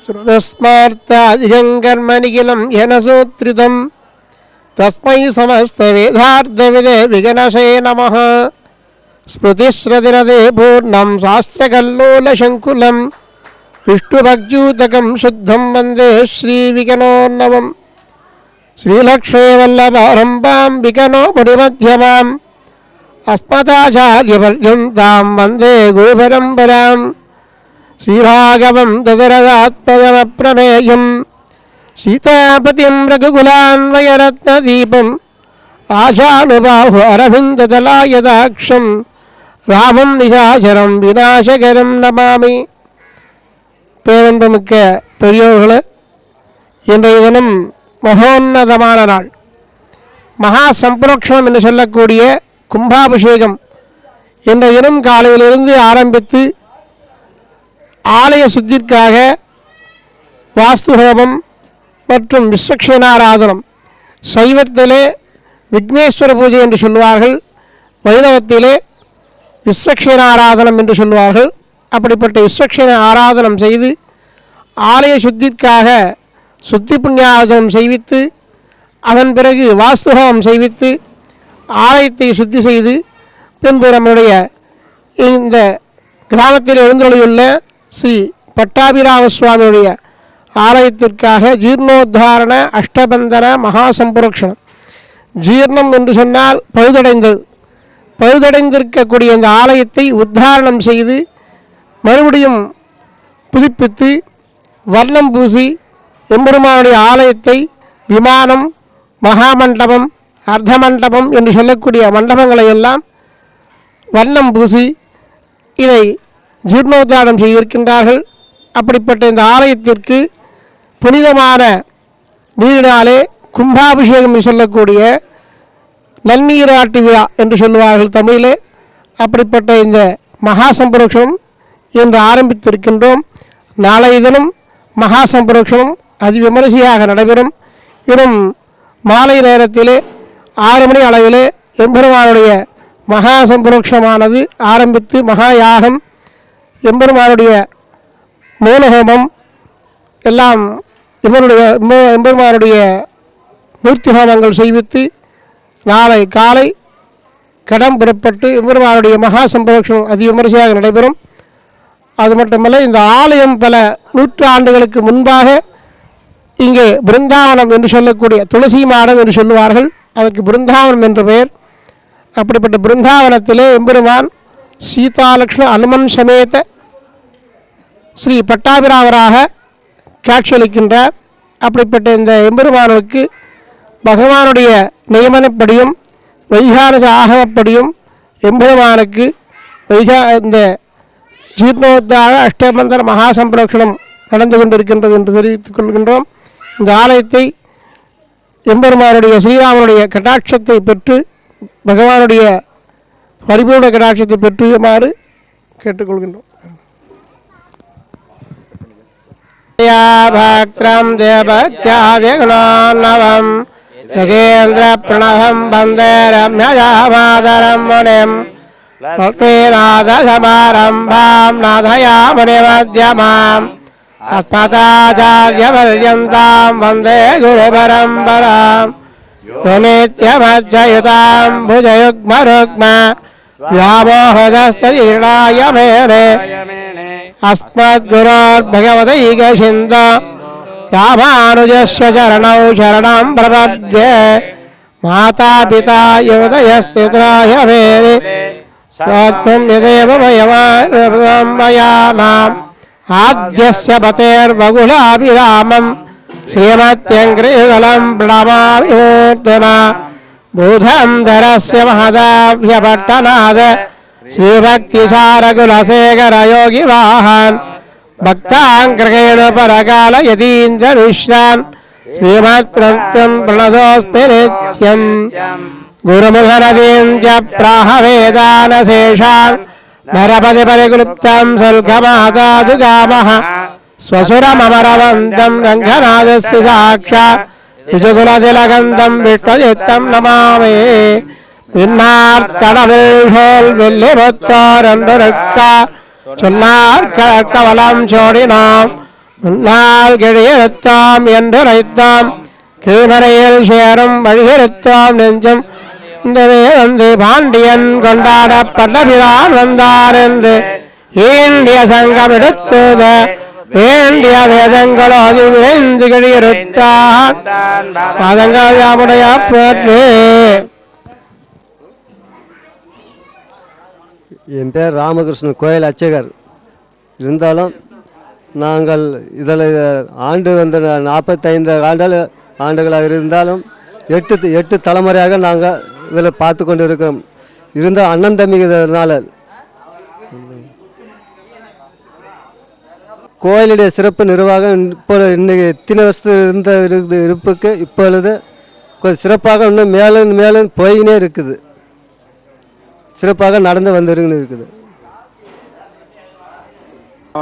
श्रुतस्मार्तादिजङ्कर्मनिखिलं येन सूत्रितं तस्मै समस्तवेदार्थविदे विगणसे नमः। स्मृतिश्रतिरते पूर्णं शास्त्रकल्लोलशङ्कुलं विष्णुभक्त्यूतकं शुद्धं वन्दे श्रीविगणोर्नवम्। श्रीलक्ष्मीवल्लभारम्भां विगणोमुनिमध्यमाम् अस्मदाचार्यपर्यन्तां वन्दे गुरुपरम्परां। श्रीभागवं दशरथात्मजमप्रमेयं सीतापतिं रघुकुलान्वयरत्नदीपम् आशानुबाहु अरविन्ददलायदाक्षं रामं निशाचरं विनाशकरं नमामि। பேரன்புமிக்க பெரியோர்களே, இன்றைய தினம் மகோன்னதமான நாள். மகா சம்பரோக்ஷணம் என்று சொல்லக்கூடிய கும்பாபிஷேகம் இன்றைய தினம் காலையிலிருந்து ஆரம்பித்து ஆலய சுத்திற்காக வாஸ்துஹோமம் மற்றும் விஸ்வக்ஷேனாராதனம், சைவத்திலே விக்னேஸ்வர பூஜை என்று சொல்வார்கள், வைணவத்திலே விஸ்வக்ஷேனாராதனம் என்று சொல்வார்கள். அப்படிப்பட்ட விஸ்வக்ஷேன ஆராதனம் செய்து ஆலய சுத்திற்காக சுத்தி புண்ணியாவசனம் செய்வித்து அதன் பிறகு வாஸ்துஹோமம் செய்வித்து ஆலயத்தை சுத்தி செய்து பின்பு நம்முடைய இந்த கிராமத்தில் எழுந்தருளியுள்ள ஸ்ரீ பட்டாபிராம சுவாமியுடைய ஆலயத்திற்காக ஜீர்ணோத்தாரண அஷ்டபந்தன மகாசம்பரோக்ஷணம். ஜீர்ணம் என்று சொன்னால் பழுதடைந்திருக்கக்கூடிய இந்த ஆலயத்தை உத்தாரணம் செய்து மறுபடியும் புதுப்பித்து வர்ணம் பூசி எம்பெருமானுடைய ஆலயத்தை விமானம், மகாமண்டபம், அர்த்த மண்டபம் என்று சொல்லக்கூடிய மண்டபங்களை எல்லாம் வர்ணம் பூசி இதை ஜீர்ணோத்தாரணம் செய்திருக்கின்றார்கள். அப்படிப்பட்ட இந்த ஆலயத்திற்கு புனிதமான நீரினாலே கும்பாபிஷேகம் என்று சொல்லக்கூடிய நன்னீராட்டு விழா என்று சொல்லுவார்கள் தமிழிலே. அப்படிப்பட்ட இந்த மகாசம்பரோக்ஷனம் என்று ஆரம்பித்திருக்கின்றோம். நாளைய தினம் மகாசம்பரோக்ஷனம் அதிவிமரிசையாக நடைபெறும். இன்னும் மாலை நேரத்திலே 6 மணி அளவிலே எம்பெருமானுடைய மகாசம்பரோக்ஷமானது ஆரம்பித்து மகா யாகம், எம்பெருமானுடைய மூலஹோமம் எல்லாம் எம்பெருமானுடைய மூர்த்தி ஹோமங்கள் செய்வித்து நாளை காலை கடம் புறப்பட்டு எம்பெருமானுடைய மகாசம்பரோக்ஷனம் அதிவிமரிசையாக நடைபெறும். அது மட்டுமல்ல, இந்த ஆலயம் பல நூற்றாண்டுகளுக்கு முன்பாக இங்கே பிருந்தாவனம் என்று சொல்லக்கூடிய துளசி மாடம் என்று சொல்லுவார்கள், அதற்கு பிருந்தாவனம் என்று பெயர். அப்படிப்பட்ட பிருந்தாவனத்திலே எம்பெருமான் சீதாலக்ஷ்ம அனுமன் சமேத ஸ்ரீ பட்டாபிராமராக காட்சியளிக்கின்றார். அப்படிப்பட்ட இந்த எம்பெருமானுக்கு பகவானுடைய நியமனப்படியும் வைகானச ஆகமப்படியும் எம்பெருமானுக்கு இந்த ஜீர்ணோத்தார அஷ்டபந்தன மகாசம்பரோக்ஷணம் நடந்து கொண்டிருக்கின்றது என்று தெரிவித்துக் கொள்கின்றோம். இந்த ஆலயத்தை எம்பெருமானுடைய ஸ்ரீராமனுடைய கடாட்சத்தை பெற்று பகவானுடைய பரிபூர்ண கடாட்சத்தை பெற்றுமாறு கேட்டுக்கொள்கின்றோம். பக்திரம் தேவத்யாதிகுணாநவம் யதேந்திர பிரணவம் வந்தே ரம்யஜாமாதரம் முனிம் லக்ஷ்மீநாதசமாரம்பாம் நாதயாமுனிமத்யமாம் அஸ்மதாச்சார்யபர்யந்தாம் வந்தே குருபரம்பராம். யுனித்யமஜ்ஜயுதாம் புஜயுக்மருக்ம व्यामोहदस्तदीर्णाय मेने अस्मद्गुरोर्भगवदैकसिन्धो रामानुजस्य चरणौ शरणं प्रपद्ये माता पिता योदयस्थित्राय मेने स्वात्मं यदेव मयानाम् आद्यस्य पतेर्वकुलाभिरामं श्रीमत्यङ्घ्रियुगलं प्रणमामि मूर्धना भूधन्धरस्य महदाभ्यपट्टनाद श्रीभक्तिसारकुलशेखरयोगिवाहान् भक्ताङ्कृकेण परकालयतीन्द्रविश्रान् श्रीमत्कृत्यं प्रणतोऽस्मि नित्यम् गुरुमुखरतीन्द्र प्राहवेदानशेषान् नरपतिपरिक्लुप्तं शुल्कमादादुगामः स्वसुरममरवन्तं रङ्गनाथस्य साक्षात् विजुकुलतिलकन्दं विष्णुचित्तं नमामि विन्नार्तडविल्होल् विल्लिपुत्तोरन्दुरुक्का चुन्नार्कवलं चोडिनां முன்னால் கிழியெழுத்தாம் என்று ரைத்தாம் கீழ்மறையில் சேரும் வழியெழுத்தாம் நெஞ்சம் இந்த வந்து பாண்டியன் கொண்டாடப்பட்ட பிரான் வந்தார் என்று ஈண்டிய சங்கம் எடுத்துத வேண்டிய வேதங்களோடு விரைந்து கிழியெழுத்தான் பாதங்கள் யாமுடைய போற்று. என் பேர் ராமகிருஷ்ணன், கோயில் அர்ச்சகர். இருந்தாலும் நாங்கள் இதில் ஆண்டு வந்து 45 ஆண்டுகளாக இருந்தாலும் 8 தலைமுறையாக நாங்கள் இதில் பார்த்து கொண்டு இருக்கிறோம். இருந்தால் அண்ணன் தம்பிங்கிறதுனால கோயிலுடைய சிறப்பு நிர்வாகம் இப்போ இன்றைக்கி இத்தனை வருஷத்து இருப்புக்கு இப்பொழுது கொஞ்சம் சிறப்பாக இன்னும் மேலும் மேலும் போயினே இருக்குது, சிறப்பாக நடந்து வந்துருன்னு இருக்குது.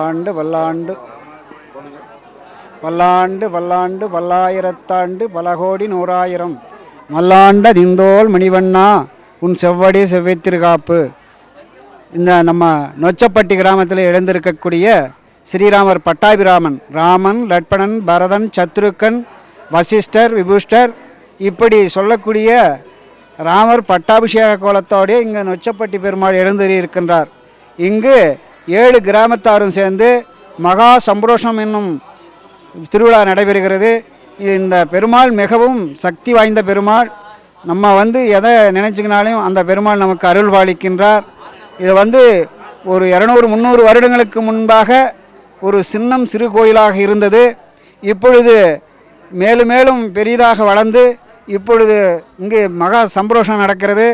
ஆண்டு பல்லாண்டு பல்லாண்டு பல்லாண்டு பல்லாயிரத்தாண்டு பல கோடி 100,000 மல்லாண்ட திந்தோல் மணிவண்ணா உன் செவ்வடி செவ்வைத்திருக்காப்பு. இந்த நம்ம நொச்சப்பட்டி கிராமத்தில் எழுந்திருக்கக்கூடிய ஸ்ரீராமர் பட்டாபிராமன், ராமன், லட்பணன், பரதன், சத்ருக்கன், வசிஷ்டர், விபுஷ்டர் இப்படி சொல்லக்கூடிய ராமர் பட்டாபிஷேக கோலத்தோடு இங்கே நொச்சப்பட்டி பெருமாள் எழுந்தறி இருக்கின்றார். இங்கு 7 கிராமத்தாரும் சேர்ந்து மகா சம்பரோஷம் என்னும் திருவிழா நடைபெறுகிறது. இந்த பெருமாள் மிகவும் சக்தி வாய்ந்த பெருமாள். நம்ம எதை நினச்சிக்கினாலும் அந்த பெருமாள் நமக்கு அருள் பாலிக்கின்றார். இது ஒரு 200-300 வருடங்களுக்கு முன்பாக ஒரு சிறு கோயிலாக இருந்தது. இப்பொழுது மேலும் மேலும் பெரிதாக வளர்ந்து இப்பொழுது இங்கு மகா சம்பரோஷம் நடக்கிறது.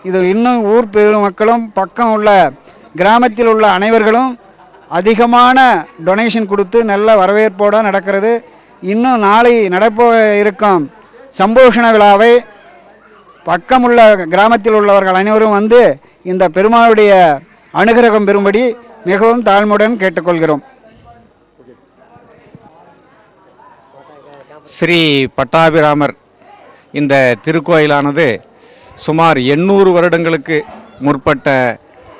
இது இன்னும் ஊர் பெருமக்களும் பக்கம் உள்ள கிராமத்தில் உள்ள அனைவர்களும் அதிகமான டொனேஷன் கொடுத்து நல்ல வரவேற்போடு நடக்கிறது. இன்னும் நாளை நடப்ப இருக்கும் சம்போஷண விழாவை பக்கமுள்ள கிராமத்தில் உள்ளவர்கள் அனைவரும் இந்த பெருமாளுடைய அனுகிரகம் பெறும்படி மிகவும் தாழ்மையுடன் கேட்டுக்கொள்கிறோம். ஸ்ரீ பட்டாபிராமர் இந்த திருக்கோயிலானது சுமார் 800 வருடங்களுக்கு முற்பட்ட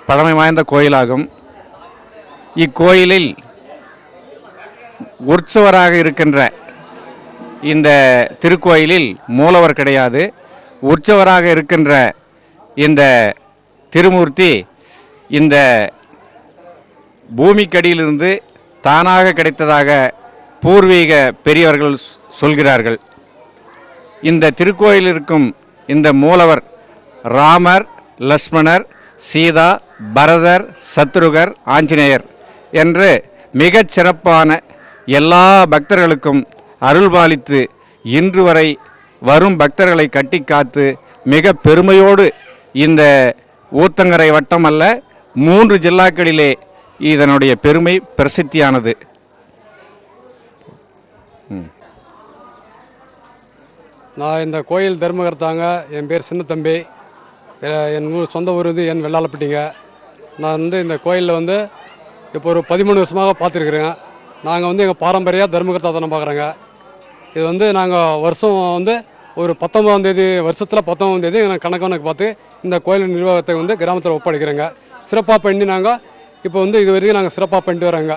பழமை வாய்ந்த கோயிலாகும். இக்கோயிலில் உற்சவராக இருக்கின்ற இந்த திருக்கோயிலில் மூலவர் கிடையாது. உற்சவராக இருக்கின்ற இந்த திருமூர்த்தி இந்த பூமிக்கடியிலிருந்து தானாக கிடைத்ததாக பூர்வீக பெரியவர்கள் சொல்கிறார்கள். இந்த திருக்கோயில் இருக்கும் இந்த மூலவர் ராமர், லக்ஷ்மணர், சீதா, பரதர், சத்ருகர், ஆஞ்சநேயர் என்று மிகச் சிறப்பான எல்லா பக்தர்களுக்கும் அருள்பாலித்து இன்று வரை வரும் பக்தர்களை கட்டி காத்து மிக பெருமையோடு இந்த ஊத்தங்கரை வட்டம் அல்ல 3 ஜில்லாக்களிலே இதனுடைய பெருமை பிரசித்தியானது. நான் இந்த கோயில் தர்மகர்த்தாங்க. என் பேர் சின்னத்தம்பி. என் சொந்த ஊர் என் வெள்ளாளப்பட்டிங்க. நான் இந்த கோயிலில் இப்போ ஒரு 13 வருஷமாக பார்த்துருக்குறேங்க. நாங்கள் எங்கள் பாரம்பரிய தர்மகர்த்தா தானே பார்க்குறேங்க. இது நாங்கள் வருஷம் ஒரு 19ஆம் தேதி வருஷத்தில் 19ஆம் தேதி நான் கணக்கு பார்த்து இந்த கோயில் நிர்வாகத்தை கிராமத்தில் ஒப்படைக்கிறேங்க. சிறப்பாக பண்ணி நாங்கள் இப்போ இது வரைக்கும் நாங்கள் சிறப்பாக பண்ணிட்டு வரோங்க.